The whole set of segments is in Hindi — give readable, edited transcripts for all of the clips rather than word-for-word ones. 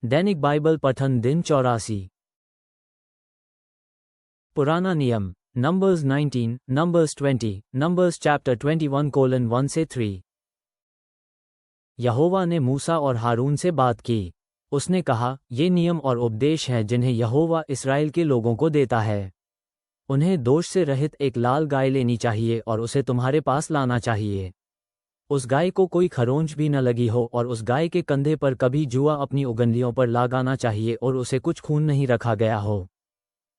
दैनिक बाइबल पठन दिन 84। पुराना नियम नंबर्स 19, नंबर्स 20, नंबर्स चैप्टर 21:1 से 3। यहोवा ने मूसा और हारून से बात की। उसने कहा, ये नियम और उपदेश हैं जिन्हें यहोवा इस्राएल के लोगों को देता है। उन्हें दोष से रहित एक लाल गाय लेनी चाहिए और उसे तुम्हारे पास लाना चाहिए। उस गाय को कोई खरोंच भी न लगी हो और उस गाय के कंधे पर कभी जुआ अपनी उंगलियों पर लगाना चाहिए और उसे कुछ खून नहीं रखा गया हो।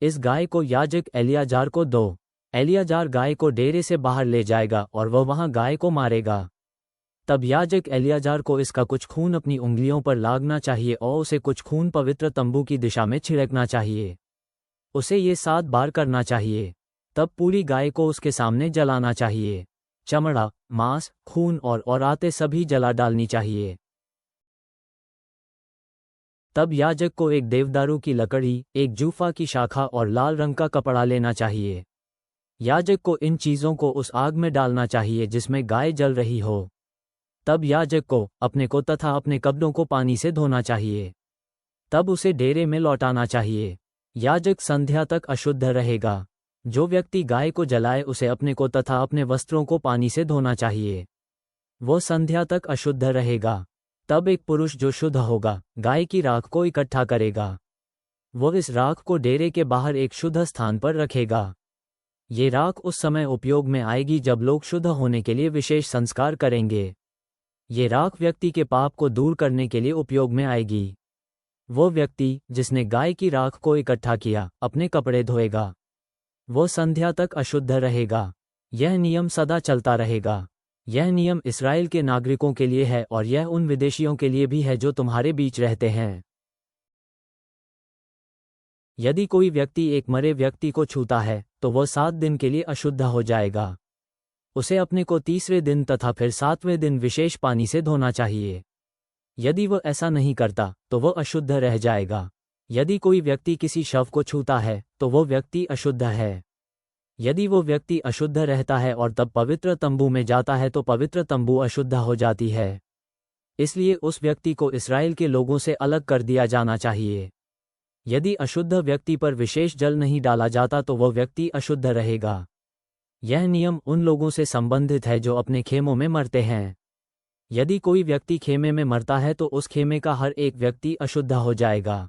इस गाय को याजक एलियाजार को दो। एलियाजार गाय को डेरे से बाहर ले जाएगा और वह वहां गाय को मारेगा। तब याजक एलियाजार को इसका कुछ खून अपनी उंगलियों पर लागना चाहिए और उसे कुछ खून पवित्र तंबू की दिशा में छिड़कना चाहिए। उसे ये 7 बार करना चाहिए। तब पूरी गाय को उसके सामने जलाना चाहिए। चमड़ा, मांस, खून और आते सभी जला डालनी चाहिए। तब याजक को एक देवदारू की लकड़ी, एक जूफा की शाखा और लाल रंग का कपड़ा लेना चाहिए। याजक को इन चीज़ों को उस आग में डालना चाहिए जिसमें गाय जल रही हो। तब याजक को अपने को तथा अपने कपड़ों को पानी से धोना चाहिए। तब उसे डेरे में लौटाना चाहिए। याजक संध्या तक अशुद्ध रहेगा। जो व्यक्ति गाय को जलाए उसे अपने को तथा अपने वस्त्रों को पानी से धोना चाहिए। वो संध्या तक अशुद्ध रहेगा। तब एक पुरुष जो शुद्ध होगा गाय की राख को इकट्ठा करेगा। वो इस राख को डेरे के बाहर एक शुद्ध स्थान पर रखेगा। ये राख उस समय उपयोग में आएगी जब लोग शुद्ध होने के लिए विशेष संस्कार करेंगे। ये राख व्यक्ति के पाप को दूर करने के लिए उपयोग में आएगी। वो व्यक्ति जिसने गाय की राख को इकट्ठा किया अपने कपड़े धोएगा। वो संध्या तक अशुद्ध रहेगा। यह नियम सदा चलता रहेगा। यह नियम इस्राएल के नागरिकों के लिए है और यह उन विदेशियों के लिए भी है जो तुम्हारे बीच रहते हैं। यदि कोई व्यक्ति एक मरे व्यक्ति को छूता है तो वह 7 दिन के लिए अशुद्ध हो जाएगा। उसे अपने को तीसरे दिन तथा फिर 7वें दिन विशेष पानी से धोना चाहिए। यदि वह ऐसा नहीं करता तो वह अशुद्ध रह जाएगा। यदि कोई व्यक्ति किसी शव को छूता है तो वो व्यक्ति अशुद्ध है। यदि वो व्यक्ति अशुद्ध रहता है और तब पवित्र तंबू में जाता है तो पवित्र तंबू अशुद्ध हो जाती है। इसलिए उस व्यक्ति को इस्राएल के लोगों से अलग कर दिया जाना चाहिए। यदि अशुद्ध व्यक्ति पर विशेष जल नहीं डाला जाता तो वह व्यक्ति अशुद्ध रहेगा। यह नियम उन लोगों से संबंधित है जो अपने खेमों में मरते हैं। यदि कोई व्यक्ति खेमे में मरता है तो उस खेमे का हर एक व्यक्ति अशुद्ध हो जाएगा।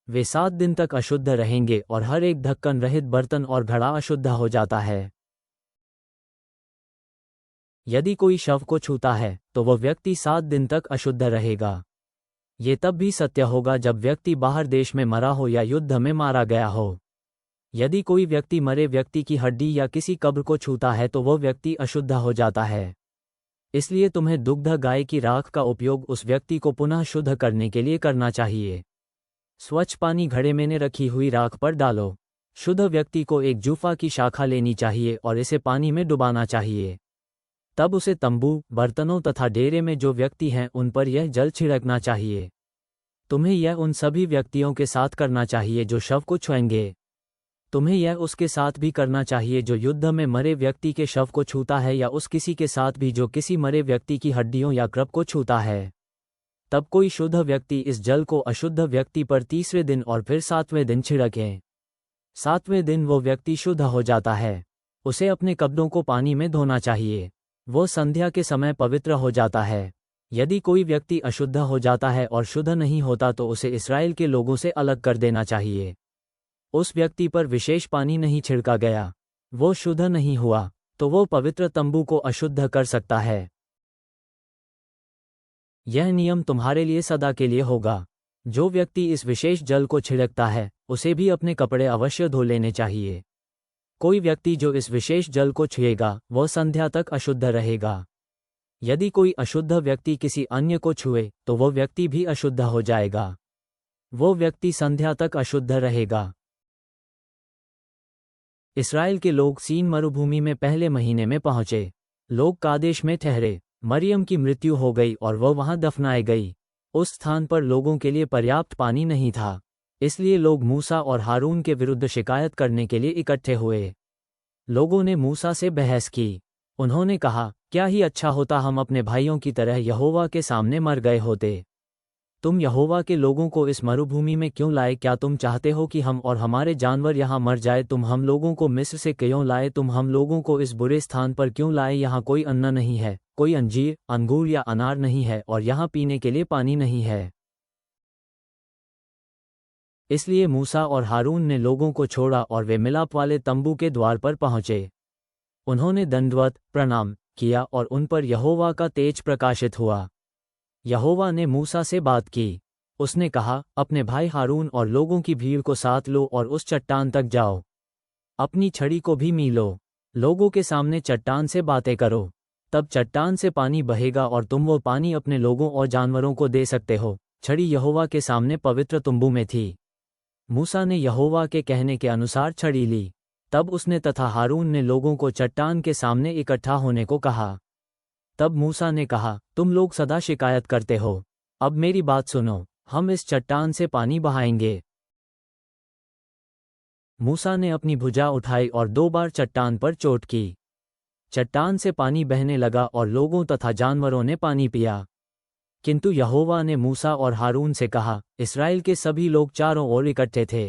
वे 7 दिन तक अशुद्ध रहेंगे और हर एक ढक्कन रहित बर्तन और घड़ा अशुद्ध हो जाता है। यदि कोई शव को छूता है तो वह व्यक्ति 7 दिन तक अशुद्ध रहेगा। ये तब भी सत्य होगा जब व्यक्ति बाहर देश में मरा हो या युद्ध में मारा गया हो। यदि कोई व्यक्ति मरे व्यक्ति की हड्डी या किसी कब्र को छूता है तो वह व्यक्ति अशुद्ध हो जाता है। इसलिए तुम्हें दुग्ध गाय की राख का उपयोग उस व्यक्ति को पुनः शुद्ध करने के लिए करना चाहिए। स्वच्छ पानी घड़े में रखी हुई राख पर डालो। शुद्ध व्यक्ति को एक जूफा की शाखा लेनी चाहिए और इसे पानी में डुबाना चाहिए। तब उसे तंबू, बर्तनों तथा डेरे में जो व्यक्ति हैं उन पर यह जल छिड़कना चाहिए। तुम्हें यह उन सभी व्यक्तियों के साथ करना चाहिए जो शव को छुएंगे। तुम्हें यह उसके साथ भी करना चाहिए जो युद्ध में मरे व्यक्ति के शव को छूता है या उस किसी के साथ भी जो किसी मरे व्यक्ति की हड्डियों या कृप को छूता है। तब कोई शुद्ध व्यक्ति इस जल को अशुद्ध व्यक्ति पर तीसरे दिन और फिर 7वें दिन छिड़के। 7वें दिन वो व्यक्ति शुद्ध हो जाता है। उसे अपने कपड़ों को पानी में धोना चाहिए। वो संध्या के समय पवित्र हो जाता है। यदि कोई व्यक्ति अशुद्ध हो जाता है और शुद्ध नहीं होता तो उसे इस्राएल के लोगों से अलग कर देना चाहिए। उस व्यक्ति पर विशेष पानी नहीं छिड़का गया, वो शुद्ध नहीं हुआ, तो वो पवित्र तंबू को अशुद्ध कर सकता है। यह नियम तुम्हारे लिए सदा के लिए होगा। जो व्यक्ति इस विशेष जल को छिड़कता है उसे भी अपने कपड़े अवश्य धो लेने चाहिए। कोई व्यक्ति जो इस विशेष जल को छुएगा वह संध्या तक अशुद्ध रहेगा। यदि कोई अशुद्ध व्यक्ति किसी अन्य को छुए तो वह व्यक्ति भी अशुद्ध हो जाएगा। वो व्यक्ति संध्या तक अशुद्ध रहेगा। इस्राएल के लोग सीन मरुभूमि में पहले महीने में पहुंचे। लोग कादेश में ठहरे। मरियम की मृत्यु हो गई और वह वहां दफनाई गई। उस स्थान पर लोगों के लिए पर्याप्त पानी नहीं था। इसलिए लोग मूसा और हारून के विरुद्ध शिकायत करने के लिए इकट्ठे हुए। लोगों ने मूसा से बहस की। उन्होंने कहा, क्या ही अच्छा होता हम अपने भाइयों की तरह यहोवा के सामने मर गए होते। तुम यहोवा के लोगों को इस मरुभूमि में क्यों लाए? क्या तुम चाहते हो कि हम और हमारे जानवर यहाँ मर जाए? तुम हम लोगों को मिस्र से क्यों लाए? तुम हम लोगों को इस बुरे स्थान पर क्यों लाए? यहाँ कोई अन्न नहीं है, कोई अंजीर, अंगूर या अनार नहीं है, और यहाँ पीने के लिए पानी नहीं है। इसलिए मूसा और हारून ने लोगों को छोड़ा और वे मिलाप वाले तंबू के द्वार पर पहुँचे। उन्होंने दंडवत प्रणाम किया और उन पर यहोवा का तेज प्रकाशित हुआ। यहोवा ने मूसा से बात की। उसने कहा, अपने भाई हारून और लोगों की भीड़ को साथ लो और उस चट्टान तक जाओ। अपनी छड़ी को भी मीलो। लोगों के सामने चट्टान से बातें करो। तब चट्टान से पानी बहेगा और तुम वो पानी अपने लोगों और जानवरों को दे सकते हो। छड़ी यहोवा के सामने पवित्र तंबू में थी। मूसा ने यहोवा के कहने के अनुसार छड़ी ली। तब उसने तथा हारून ने लोगों को चट्टान के सामने इकट्ठा होने को कहा। तब मूसा ने कहा, तुम लोग सदा शिकायत करते हो। अब मेरी बात सुनो, हम इस चट्टान से पानी बहाएंगे। मूसा ने अपनी भुजा उठाई और 2 बार चट्टान पर चोट की। चट्टान से पानी बहने लगा और लोगों तथा जानवरों ने पानी पिया। किंतु यहोवा ने मूसा और हारून से कहा, इस्राएल के सभी लोग चारों ओर इकट्ठे थे,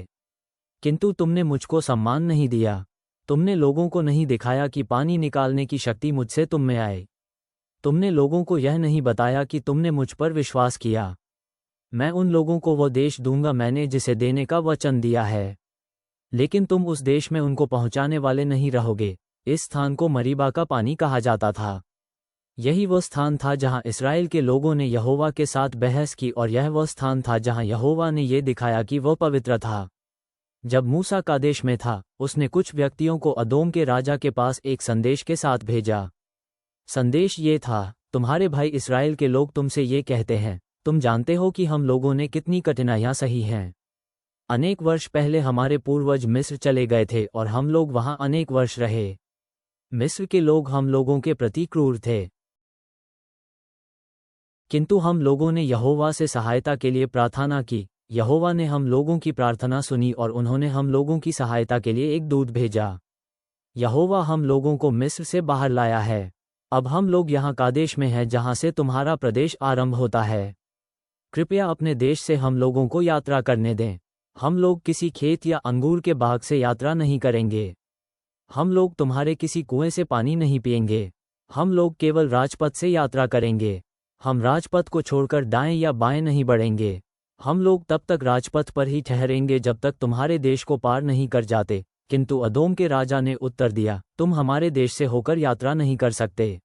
किंतु तुमने मुझको सम्मान नहीं दिया। तुमने लोगों को नहीं दिखाया कि पानी निकालने की शक्ति मुझसे तुम में आए। तुमने लोगों को यह नहीं बताया कि तुमने मुझ पर विश्वास किया। मैं उन लोगों को वो देश दूंगा मैंने जिसे देने का वचन दिया है, लेकिन तुम उस देश में उनको पहुंचाने वाले नहीं रहोगे। इस स्थान को मरीबा का पानी कहा जाता था। यही वह स्थान था जहां इस्राएल के लोगों ने यहोवा के साथ बहस की, और यह वह स्थान था जहां यहोवा ने ये दिखाया कि वह पवित्र था। जब मूसा कादेश में था, उसने कुछ व्यक्तियों को अदोम के राजा के पास एक संदेश के साथ भेजा। संदेश ये था, तुम्हारे भाई इस्राएल के लोग तुमसे ये कहते हैं, तुम जानते हो कि हम लोगों ने कितनी कठिनाइयां सही हैं। अनेक वर्ष पहले हमारे पूर्वज मिस्र चले गए थे और हम लोग वहां अनेक वर्ष रहे। मिस्र के लोग हम लोगों के प्रति क्रूर थे, किंतु हम लोगों ने यहोवा से सहायता के लिए प्रार्थना की। यहोवा ने हम लोगों की प्रार्थना सुनी और उन्होंने हम लोगों की सहायता के लिए एक दूत भेजा। यहोवा हम लोगों को मिस्र से बाहर लाया है। अब हम लोग यहाँ कादेश में हैं जहाँ से तुम्हारा प्रदेश आरंभ होता है। कृपया अपने देश से हम लोगों को यात्रा करने दें। हम लोग किसी खेत या अंगूर के बाग से यात्रा नहीं करेंगे। हम लोग तुम्हारे किसी कुएं से पानी नहीं पिएंगे। हम लोग केवल राजपथ से यात्रा करेंगे। हम राजपथ को छोड़कर दाएं या बाएं नहीं बढ़ेंगे। हम लोग तब तक राजपथ पर ही ठहरेंगे जब तक तुम्हारे देश को पार नहीं कर जाते। किंतु अदोम के राजा ने उत्तर दिया, तुम हमारे देश से होकर यात्रा नहीं कर सकते।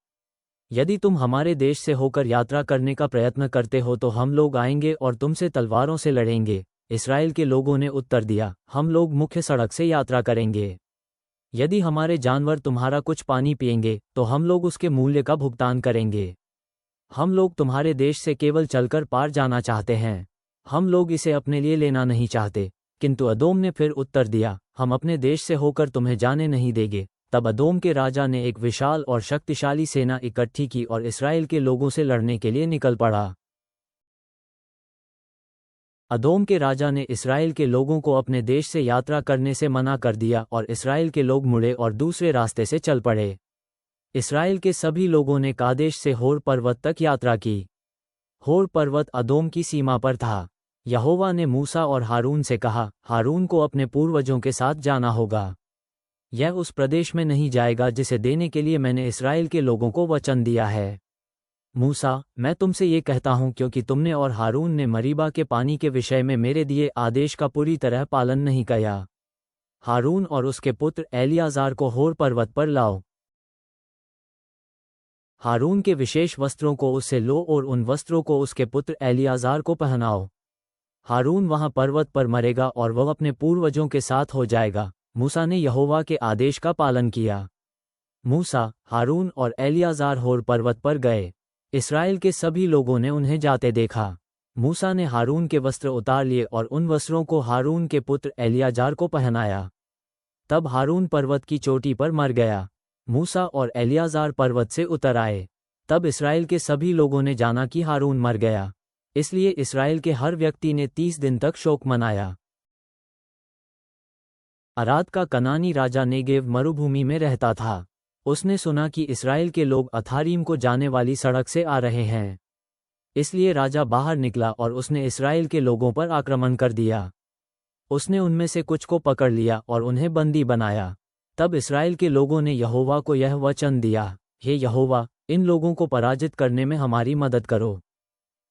यदि तुम हमारे देश से होकर यात्रा करने का प्रयत्न करते हो तो हम लोग आएंगे और तुमसे तलवारों से लड़ेंगे। इस्राएल के लोगों ने उत्तर दिया, हम लोग मुख्य सड़क से यात्रा करेंगे। यदि हमारे जानवर तुम्हारा कुछ पानी पिएंगे तो हम लोग उसके मूल्य का भुगतान करेंगे। हम लोग तुम्हारे देश से केवल चलकर पार जाना चाहते हैं। हम लोग इसे अपने लिए लेना नहीं चाहते। किंतु अदोम ने फिर उत्तर दिया, हम अपने देश से होकर तुम्हें जाने नहीं देंगे। तब अदोम के राजा ने एक विशाल और शक्तिशाली सेना इकट्ठी की और इस्राएल के लोगों से लड़ने के लिए निकल पड़ा। अदोम के राजा ने इस्राएल के लोगों को अपने देश से यात्रा करने से मना कर दिया और इस्राएल के लोग मुड़े और दूसरे रास्ते से चल पड़े। इस्राएल के सभी लोगों ने कादेश से होर पर्वत तक यात्रा की। होर पर्वत अदोम की सीमा पर था। यहोवा ने मूसा और हारून से कहा, हारून को अपने पूर्वजों के साथ जाना होगा। यह उस प्रदेश में नहीं जाएगा जिसे देने के लिए मैंने इस्राएल के लोगों को वचन दिया है। मूसा, मैं तुमसे ये कहता हूँ क्योंकि तुमने और हारून ने मरीबा के पानी के विषय में मेरे दिए आदेश का पूरी तरह पालन नहीं किया। हारून और उसके पुत्र एलियाजार को होर पर्वत पर लाओ। हारून के विशेष वस्त्रों को उससे लो और उन वस्त्रों को उसके पुत्र एलियाजार को पहनाओ। हारून वहां पर्वत पर मरेगा और वह अपने पूर्वजों के साथ हो जाएगा। मूसा ने यहोवा के आदेश का पालन किया। मूसा, हारून और एलियाजार होर पर्वत पर गए। इस्राएल के सभी लोगों ने उन्हें जाते देखा। मूसा ने हारून के वस्त्र उतार लिए और उन वस्त्रों को हारून के पुत्र एलियाजार को पहनाया। तब हारून पर्वत की चोटी पर मर गया। मूसा और एलियाजार पर्वत से उतर आए। तब इस्राएल के सभी लोगों ने जाना कि हारून मर गया। इसलिए इस्राएल के हर व्यक्ति ने 30 दिन तक शोक मनाया। अराद का कनानी राजा नेगेव मरुभूमि में रहता था। उसने सुना कि इस्राएल के लोग अथारीम को जाने वाली सड़क से आ रहे हैं। इसलिए राजा बाहर निकला और उसने इस्राएल के लोगों पर आक्रमण कर दिया। उसने उनमें से कुछ को पकड़ लिया और उन्हें बंदी बनाया। तब इस्राएल के लोगों ने यहोवा को यह वचन दिया, हे यहोवा, इन लोगों को पराजित करने में हमारी मदद करो,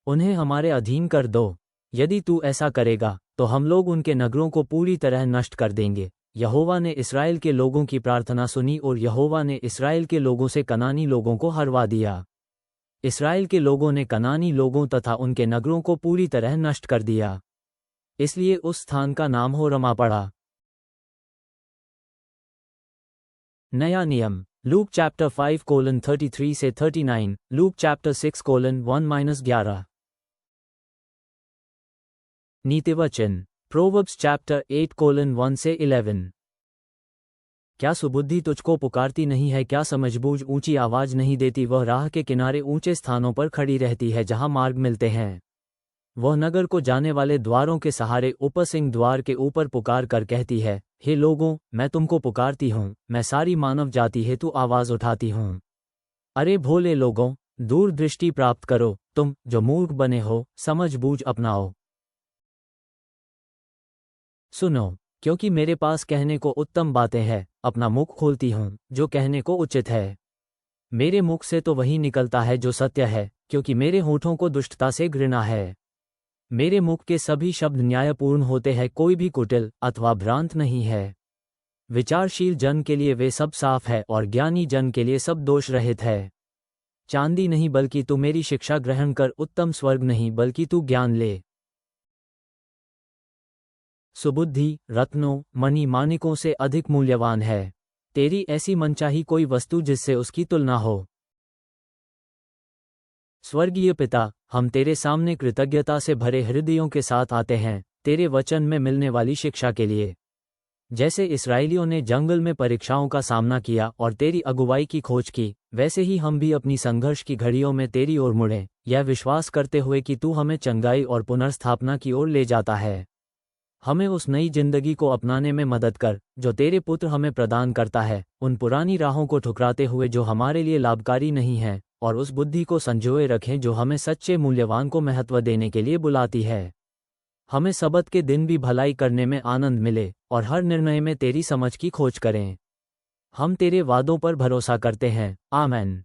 उन्हें हमारे अधीन कर दो। यदि तू ऐसा करेगा तो हम लोग उनके नगरों को पूरी तरह नष्ट कर देंगे। यहोवा ने इस्राएल के लोगों की प्रार्थना सुनी और यहोवा ने इस्राएल के लोगों से कनानी लोगों को हरवा दिया। इस्राएल के लोगों ने कनानी लोगों तथा उनके नगरों को पूरी तरह नष्ट कर दिया। इसलिए उस स्थान का नाम होरमा पड़ा। नया नियम, लूक चैप्टर 5:33 से 39, लूक चैप्टर 6:1-11। नीतिवचन, प्रोवर्ब्स चैप्टर 8:1 से 11। क्या सुबुद्धि तुझको पुकारती नहीं है? क्या समझबूझ ऊंची आवाज नहीं देती? वह राह के किनारे ऊंचे स्थानों पर खड़ी रहती है जहां मार्ग मिलते हैं। वह नगर को जाने वाले द्वारों के सहारे ऊपर सिंह द्वार के ऊपर पुकार कर कहती है, हे लोगों, मैं तुमको पुकारती हूँ, मैं सारी मानव जाति हेतु आवाज उठाती हूँ। अरे भोले लोगों, दूर दृष्टि प्राप्त करो, तुम जो मूर्ख बने हो, समझ बूझ अपनाओ। सुनो, क्योंकि मेरे पास कहने को उत्तम बातें हैं, अपना मुख खोलती हूँ जो कहने को उचित है। मेरे मुख से तो वही निकलता है जो सत्य है, क्योंकि मेरे होठों को दुष्टता से घृणा है। मेरे मुख के सभी शब्द न्यायपूर्ण होते हैं, कोई भी कुटिल अथवा भ्रांत नहीं है। विचारशील जन के लिए वे सब साफ है और ज्ञानी जन के लिए सब दोष रहित है। चांदी नहीं बल्कि तू मेरी शिक्षा ग्रहण कर, उत्तम स्वर्ग नहीं बल्कि तू ज्ञान ले। सुबुद्धि रत्नों मणि माणिकों से अधिक मूल्यवान है। तेरी ऐसी मनचाही कोई वस्तु जिससे उसकी तुलना हो। स्वर्गीय पिता, हम तेरे सामने कृतज्ञता से भरे हृदयों के साथ आते हैं, तेरे वचन में मिलने वाली शिक्षा के लिए। जैसे इस्राएलियों ने जंगल में परीक्षाओं का सामना किया और तेरी अगुवाई की खोज की, वैसे ही हम भी अपनी संघर्ष की घड़ियों में तेरी ओर मुड़ें, यह विश्वास करते हुए कि तू हमें चंगाई और पुनर्स्थापना की ओर ले जाता है। हमें उस नई जिंदगी को अपनाने में मदद कर जो तेरे पुत्र हमें प्रदान करता है, उन पुरानी राहों को ठुकराते हुए जो हमारे लिए लाभकारी नहीं है, और उस बुद्धि को संजोए रखें जो हमें सच्चे मूल्यवान को महत्व देने के लिए बुलाती है। हमें सबत के दिन भी भलाई करने में आनंद मिले और हर निर्णय में तेरी समझ की खोज करें। हम तेरे वादों पर भरोसा करते हैं। आमीन।